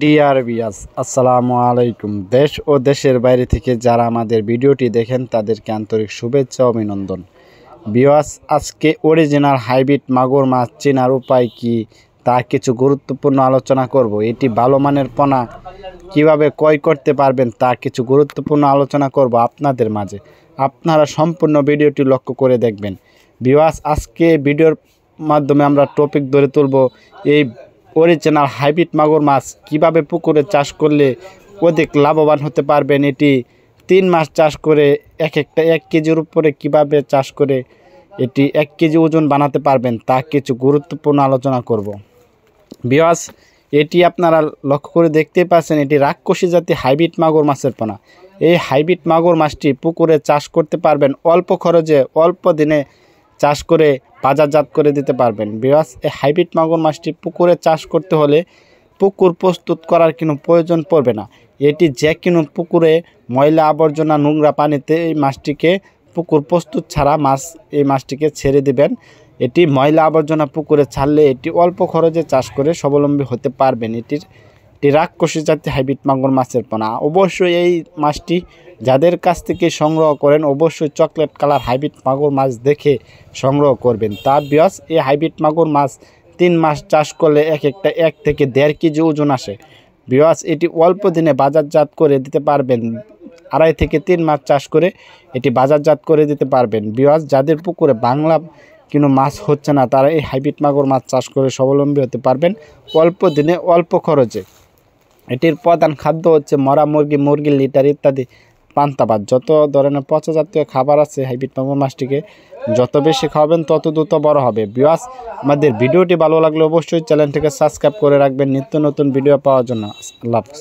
Dear viewers, আসসালামু আলাইকুম। দেশ ও দেশের বাইরে থেকে যারা আমাদের ভিডিওটি দেখেন তাদেরকে আন্তরিক শুভেচ্ছা ও অভিনন্দন। ভিউয়ার্স, আজকে অরিজিনাল হাইব্রিড মাগুর মাছ চেনার উপায় কি তা কিছু গুরুত্বপূর্ণ আলোচনা করব। এটি ভালো মানের পোনা কিভাবে ক্রয় করতে পারবেন তা কিছু গুরুত্বপূর্ণ আলোচনা করব আপনাদের মাঝে। আপনারা সম্পূর্ণ ভিডিওটি লক্ষ্য করে দেখবেন। ভিউয়ার্স, আজকে ভিডিওর মাধ্যমে আমরা টপিক ধরে তুলব এই অরিজিনাল হাইব্রিড মাগুর মাছ কিভাবে পুকুরে চাষ করলে অধিক লাভবান হতে পারবেন। এটি 3 মাস চাষ করে এক কেজির উপরে কিভাবে চাষ করে এটি 1 কেজি ওজন বানাতে পারবেন তা কিছু গুরুত্বপূর্ণ আলোচনা করব। ভিউয়ার্স, এটি আপনারা লক্ষ্য করে দেখতে পাচ্ছেন, এটি রাক্ষসী জাতি হাইব্রিড মাগুর মাছের পোনা। এই হাইব্রিড মাগুর মাছটি পুকুরে চাষ করতে পারবেন অল্প খরচে, অল্প দিনে চাষ করে বাজারজাত করে দিতে পারবেন। ভিউয়ার্স, এই হাইব্রিড মাগুর মাছটি পুকুরে চাষ করতে হলে পুকুর প্রস্তুত করার কোনো প্রয়োজন পড়বে না। এটি যে কোনো পুকুরে ময়লা আবর্জনা নোংরা পানিতে এই মাছটিকে পুকুর প্রস্তুত ছাড়া এই মাছটিকে ছেড়ে দিবেন। এটি ময়লা আবর্জনা পুকুরে ছাড়লে এটি অল্প খরচে চাষ করে স্বাবলম্বী হতে পারবেন। এটি রাক্ষসী জাতীয় হাইব্রিড মাগুর মাছের পোনা। অবশ্যই এই মাছটি যাদের কাছ থেকে সংগ্রহ করেন অবশ্যই চকলেট কালার হাইব্রিড মাগুর মাছ দেখে সংগ্রহ করবেন। তার ভিউয়ার্স, এই হাইব্রিড মাগুর মাছ 3 মাস চাষ করলে 1 থেকে 1.5 কেজি ওজন আসে। ভিউয়ার্স, এটি অল্প দিনে বাজারজাত করে দিতে পারবেন। 2.5 থেকে 3 মাস চাষ করে এটি বাজারজাত করে দিতে পারবেন। ভিউয়ার্স, যাদের পুকুরে বাংলা কোনো মাছ হচ্ছে না তারা এই হাইব্রিড মাগুর মাছ চাষ করে স্বাবলম্বী হতে পারবেন অল্প দিনে অল্প খরচে। এটির প্রধান খাদ্য হচ্ছে মরা মুরগি, মুরগির লিটার ইত্যাদি পান্তা ভাত। যত ধরনের পচা জাতীয় খাবার আছে হাইব্রিড মাগুর মাছটিকে যত বেশি খাওয়াবেন তত দ্রুত বড় হবে। ভিউয়ার্স, আমাদের ভিডিওটি ভালো লাগলে অবশ্যই চ্যানেলটিকে সাবস্ক্রাইব করে রাখবেন নিত্য নতুন ভিডিও পাওয়ার জন্য। আল্লাহ হাফেজ।